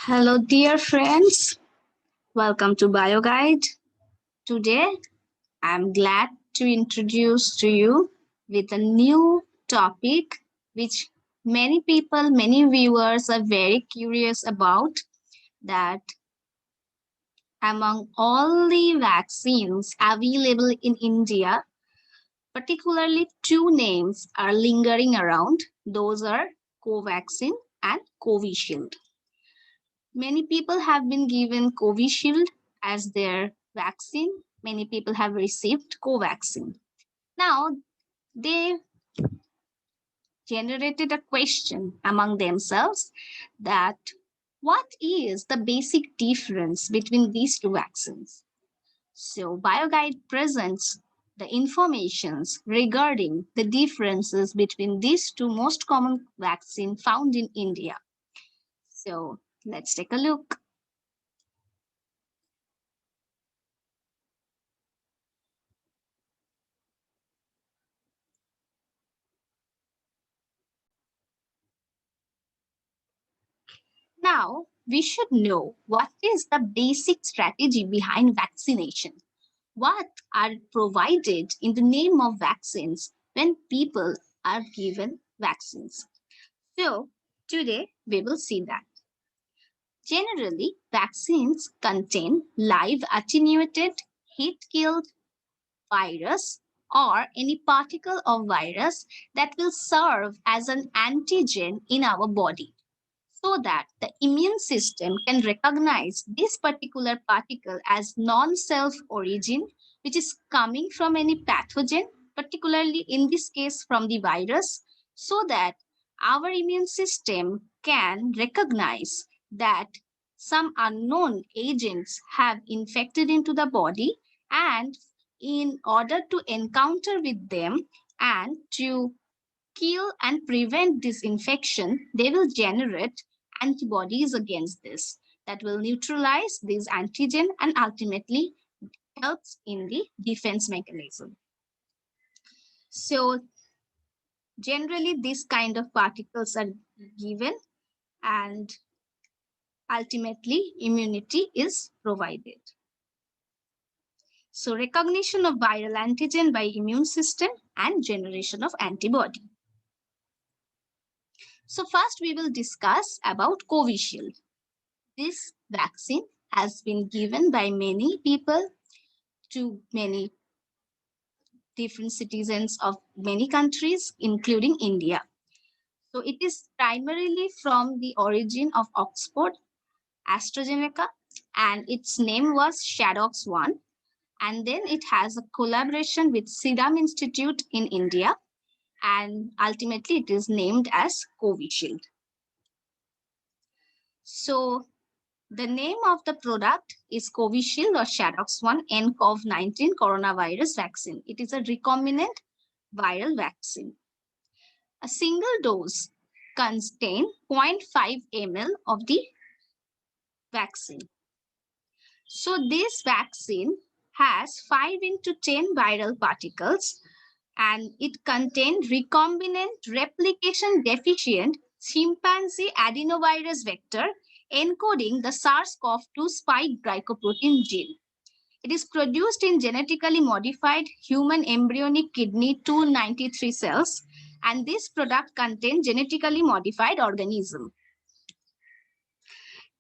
Hello, dear friends. Welcome to BioGuide. Today, I'm glad to introduce to you with a new topic which many people, many viewers are very curious about. That among all the vaccines available in India, particularly two names are lingering around. Those are Covaxin and Covishield. Many people have been given Covishield as their vaccine. Many people have received Covaxin. Now, they generated a question among themselves that what is the basic difference between these two vaccines? So, BioGuide presents the informations regarding the differences between these two most common vaccines found in India. So, let's take a look. Now, we should know what is the basic strategy behind vaccination. What are provided in the name of vaccines when people are given vaccines? So, today we will see that. Generally, vaccines contain live attenuated, heat killed virus or any particle of virus that will serve as an antigen in our body, so that the immune system can recognize this particular particle as non-self origin, which is coming from any pathogen, particularly in this case from the virus, so that our immune system can recognize that some unknown agents have infected into the body, and in order to encounter with them and to kill and prevent this infection, they will generate antibodies against this that will neutralize this antigen and ultimately helps in the defense mechanism. So generally these kind of particles are given and ultimately immunity is provided. So recognition of viral antigen by immune system and generation of antibody. So first we will discuss about Covishield. This vaccine has been given by many people to many different citizens of many countries, including India. So it is primarily from the origin of Oxford AstraZeneca, and its name was Shadox 1. And then it has a collaboration with Serum Institute in India, and ultimately it is named as Covishield. So the name of the product is Covishield or Shadox 1 nCoV-19 coronavirus vaccine. It is a recombinant viral vaccine. A single dose contains 0.5 ml of the vaccine. So this vaccine has 5 into 10 viral particles, and it contains recombinant replication deficient chimpanzee adenovirus vector encoding the SARS-CoV-2 spike glycoprotein gene. It is produced in genetically modified human embryonic kidney 293 cells, and this product contains genetically modified organism.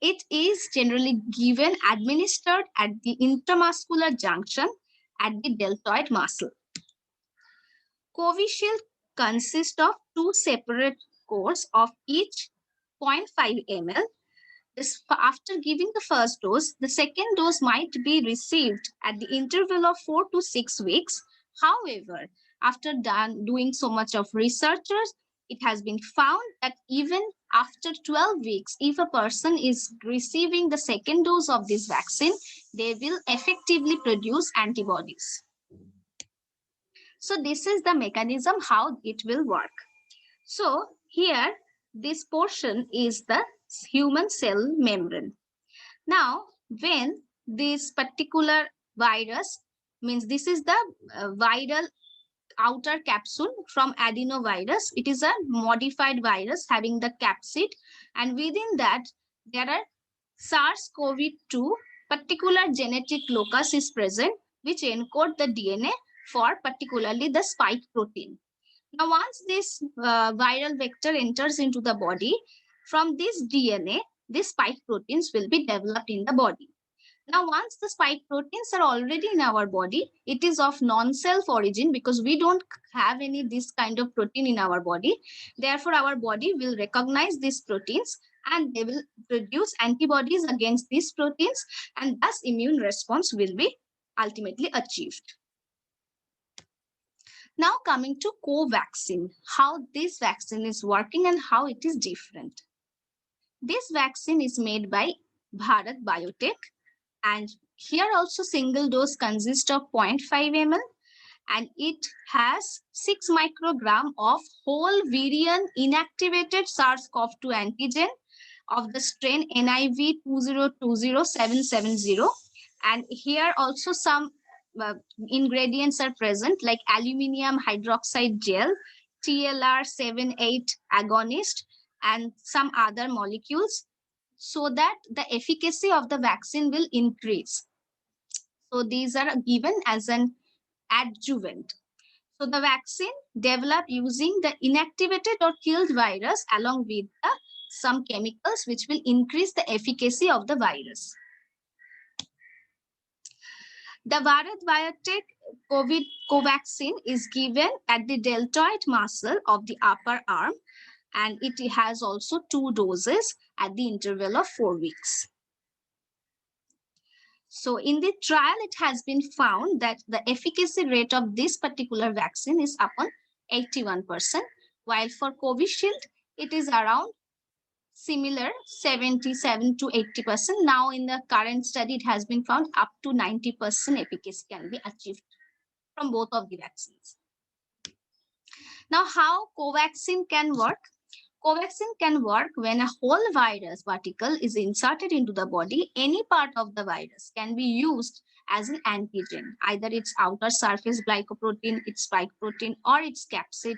It is generally given administered at the intramuscular junction at the deltoid muscle. Covishield consists of two separate courses of each 0.5 ml. After giving the first dose, the second dose might be received at the interval of 4 to 6 weeks. However, after doing so much of researchers, it has been found that even after 12 weeks, if a person is receiving the second dose of this vaccine, they will effectively produce antibodies. So this is the mechanism how it will work. So here, this portion is the human cell membrane. Now, when this particular virus, means this is the viral outer capsule from adenovirus. It is a modified virus having the capsid, and within that there are SARS-CoV-2 particular genetic locus is present which encode the DNA for particularly the spike protein. Now, once this viral vector enters into the body, from this DNA, these spike proteins will be developed in the body. Now, once the spike proteins are already in our body, it is of non-self origin because we don't have any this kind of protein in our body. Therefore, our body will recognize these proteins and they will produce antibodies against these proteins, and thus immune response will be ultimately achieved. Now coming to Covaxin, how this vaccine is working and how it is different. This vaccine is made by Bharat Biotech, and here also single dose consists of 0.5 ml, and it has 6 microgram of whole virion inactivated SARS-CoV-2 antigen of the strain NIV 2020770, and here also some ingredients are present like aluminium hydroxide gel, TLR78 agonist, and some other molecules, so that the efficacy of the vaccine will increase. So these are given as an adjuvant. So the vaccine developed using the inactivated or killed virus along with some chemicals which will increase the efficacy of the virus. The Bharat Biotech COVID Covaxin is given at the deltoid muscle of the upper arm, and it has also 2 doses at the interval of 4 weeks. So in the trial, it has been found that the efficacy rate of this particular vaccine is upon 81%, while for Covishield, it is around similar 77 to 80%. Now in the current study, it has been found up to 90% efficacy can be achieved from both of the vaccines. Now how Covaxin can work? Covaxin can work when a whole virus particle is inserted into the body. Any part of the virus can be used as an antigen, either its outer surface glycoprotein, its spike protein, or its capsid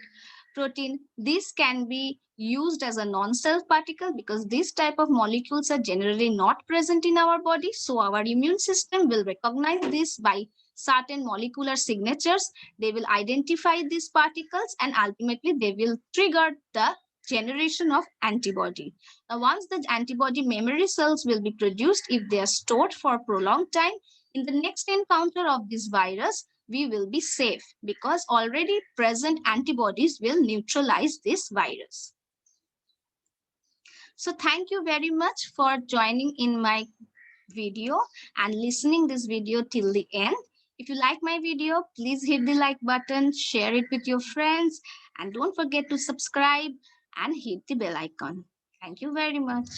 protein. This can be used as a non-self particle because these type of molecules are generally not present in our body. So our immune system will recognize this by certain molecular signatures. They will identify these particles and ultimately they will trigger the generation of antibody. Now, once the antibody memory cells will be produced, if they are stored for a prolonged time, in the next encounter of this virus, we will be safe because already present antibodies will neutralize this virus. So thank you very much for joining in my video and listening this video till the end. If you like my video, please hit the like button, share it with your friends, and don't forget to subscribe and hit the bell icon. Thank you very much.